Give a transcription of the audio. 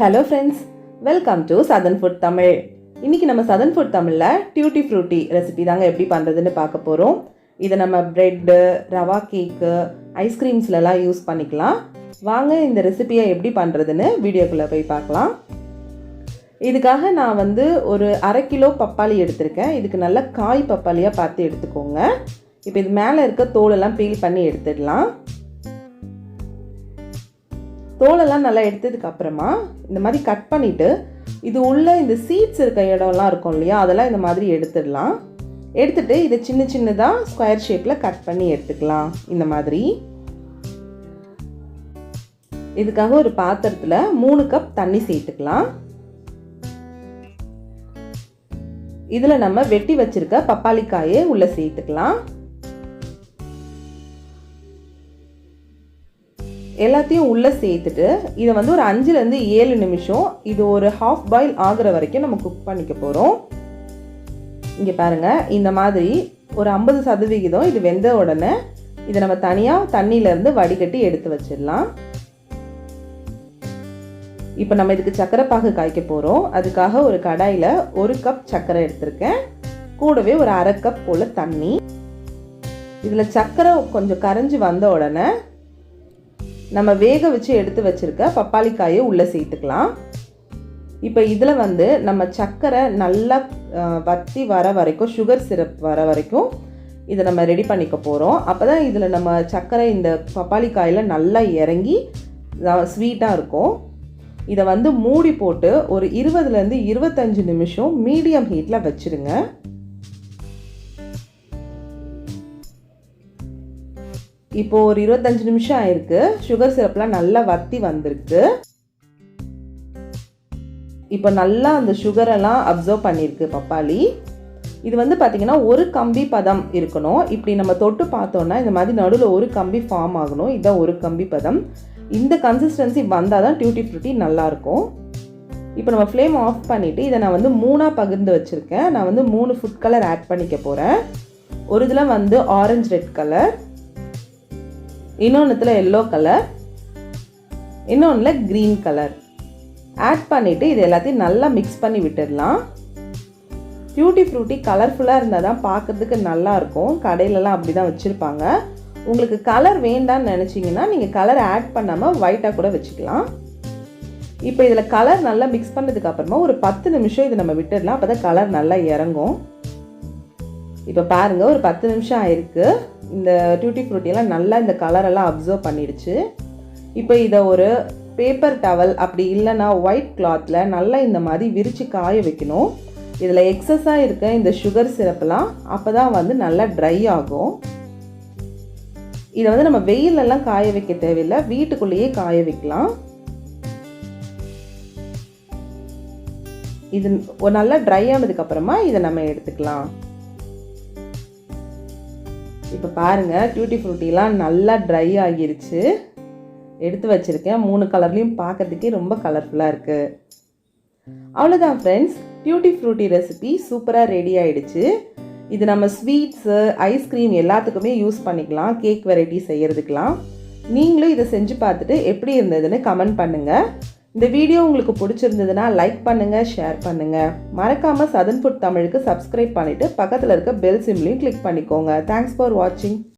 Hello friends, welcome to southernfoodtamil. இன்னைக்கு நம்ம southernfoodtamilல Tutti Fruitti recipe தாங்க எப்படி பண்றதுன்னு பார்க்க போறோம். இத நம்ம பிரெட், ரவா கேக், ஐஸ்கிரீம்ஸ்ல எல்லாம் யூஸ் பண்ணிக்கலாம். வாங்க இந்த ரெசிபியை எப்படி பண்றதுன்னு வீடியோக்குள்ள போய் பார்க்கலாம். இதுக்காக நான் ஒரு 1/2 கிலோ பப்பாளி எடுத்துர்க்கேன். இதுக்கு நல்ல காய் பப்பாளியா பார்த்து எடுத்துக்கோங்க. இப்போ இது மேலே இருக்க தோல் எல்லாம் பீல் பண்ணி எடுத்துடலாம். தோலெல்லாம் நல்லா எடுத்ததுக்கு அப்புறமா இந்த மாதிரி கட் பண்ணிட்டு இது உள்ள இந்த சீட்ஸ் இருக்க இடம்லாம் இருக்கும் இல்லையா, அதெல்லாம் இந்த மாதிரி எடுத்துடலாம். எடுத்துட்டு இதை சின்ன சின்னதாக ஸ்கொயர் ஷேப்பில் கட் பண்ணி எடுத்துக்கலாம். இந்த மாதிரி இதுக்காக ஒரு பாத்திரத்தில் 3 கப் தண்ணி சேர்த்துக்கலாம். இதில் நம்ம வெட்டி வச்சிருக்க பப்பாளி காயை உள்ள சேர்த்துக்கலாம். எல்லாத்தையும் உள்ளே சேர்த்துட்டு இதை ஒரு 5லேருந்து 7 நிமிஷம் இது ஒரு ஹாஃப் பாயில் ஆகிற வரைக்கும் நம்ம குக் பண்ணிக்க போகிறோம். இங்கே பாருங்கள், இந்த மாதிரி ஒரு 50% இது வெந்த உடனே இதை நம்ம தனியாக தண்ணியிலேருந்து வடிகட்டி எடுத்து வச்சிடலாம். இப்போ நம்ம இதுக்கு சர்க்கரை பாகு காய்க்க போகிறோம். அதுக்காக ஒரு கடாயில் 1 கப் சர்க்கரை எடுத்திருக்கேன். கூடவே ஒரு 1/2 கப் போல் தண்ணி. இதில் சர்க்கரை கொஞ்சம் கரைஞ்சி வந்த உடனே நம்ம வேக வச்சு எடுத்து வச்சிருக்க பப்பாளி காயை உள்ளே சேர்த்துக்கலாம். இப்போ இதில் நம்ம சர்க்கரை நல்லா வற்றி வர வரைக்கும், சுகர் சிரப் வர வரைக்கும் இதை நம்ம ரெடி பண்ணிக்க போகிறோம். அப்போ தான் இதில் நம்ம சர்க்கரை இந்த பப்பாளி காயில் நல்லா இறங்கி ஸ்வீட்டாக இருக்கும். இதை மூடி போட்டு ஒரு 20லேருந்து 25 நிமிஷம் மீடியம் ஹீட்டில் வச்சுருங்க. இப்போ ஒரு 25 நிமிஷம் ஆயிருக்கு. சுகர் சிரப்லாம் நல்லா வத்தி வந்திருக்கு. இப்போ நல்லா அந்த சுகரெல்லாம் அப்சர்வ் பண்ணியிருக்கு பப்பாளி. இது பார்த்தீங்கன்னா ஒரு கம்பி பதம் இருக்கணும். இப்படி நம்ம தொட்டு பார்த்தோன்னா இந்த மாதிரி நடுவில் ஒரு கம்பி ஃபார்ம் ஆகணும். இதுதான் ஒரு கம்பி பதம். இந்த கன்சிஸ்டன்சி வந்தால் தான் டியூட்டி ஃப்ரூட்டி நல்லாயிருக்கும். இப்போ நம்ம ஃப்ளேம் ஆஃப் பண்ணிவிட்டு இதை நான் 3ஆக பகிர்ந்து வச்சுருக்கேன். நான் 3 ஃபுட் கலர் ஆட் பண்ணிக்க போகிறேன். ஒரு இதில் ஆரஞ்சு ரெட் கலர், இன்னொன்றுத்தில் எல்லோ கலர், இன்னொன்றில் க்ரீன் கலர் ஆட் பண்ணிவிட்டு இது எல்லாத்தையும் நல்லா மிக்ஸ் பண்ணி விட்டுடலாம். டியூட்டி ஃப்ரூட்டி கலர்ஃபுல்லாக இருந்தால் தான் பார்க்குறதுக்கு நல்லாயிருக்கும். கடையிலலாம் அப்படி தான் வச்சுருப்பாங்க. உங்களுக்கு கலர் வேண்டான்னு நினச்சிங்கன்னா நீங்கள் கலர் ஆட் பண்ணாமல் ஒயிட்டாக கூட வச்சுக்கலாம். இப்போ இதில் கலர் நல்லா மிக்ஸ் பண்ணதுக்கு அப்புறமா ஒரு 10 நிமிஷம் இதை நம்ம விட்டுடலாம். அப்போ தான் கலர் நல்லா இறங்கும். இப்போ பாருங்கள், ஒரு 10 நிமிஷம் ஆயிருக்கு. இந்த டியூட்டி ஃப்ரூட்டியெல்லாம் நல்லா இந்த கலரெல்லாம் அப்சர்வ் பண்ணிடுச்சு. இப்போ இதை ஒரு பேப்பர் டவல் அப்படி இல்லைன்னா ஒயிட் கிளாத்தில் நல்லா இந்த மாதிரி விரித்து காய வைக்கணும். இதில் எக்ஸஸாக இருக்க இந்த சுகர் சிரப்லாம் அப்போ தான் நல்லா ட்ரை ஆகும். இதை நம்ம வெயிலெல்லாம் காய வைக்க தேவையில்லை, வீட்டுக்குள்ளேயே காய வைக்கலாம். இது நல்லா ட்ரை ஆனதுக்கப்புறமா இதை நம்ம எடுத்துக்கலாம். இப்போ பாருங்கள், டியூட்டி ஃப்ரூட்டிலாம் நல்லா ட்ரை ஆகிருச்சு. எடுத்து வச்சுருக்கேன். 3 கலர்லேயும் பார்க்கறதுக்கே ரொம்ப கலர்ஃபுல்லாக இருக்குது. அவ்வளோதான் ஃப்ரெண்ட்ஸ், டியூட்டி ஃப்ரூட்டி ரெசிபி சூப்பராக ரெடி ஆகிடுச்சு. இது நம்ம ஸ்வீட்ஸு, ஐஸ்கிரீம் எல்லாத்துக்குமே யூஸ் பண்ணிக்கலாம். கேக் வெரைட்டி செய்கிறதுக்கெலாம். நீங்களும் இதை செஞ்சு பார்த்துட்டு எப்படி இருந்ததுன்னு கமெண்ட் பண்ணுங்கள். இந்த வீடியோ உங்களுக்கு பிடிச்சிருந்ததுன்னா லைக் பண்ணுங்கள், ஷேர் பண்ணுங்கள். மறக்காமல் southernfoodtamilக்கு சப்ஸ்கிரைப் பண்ணிவிட்டு பக்கத்தில் இருக்க பெல் சிம்லையும் கிளிக் பண்ணிக்கோங்க. தேங்க்ஸ் ஃபார் வாட்சிங்.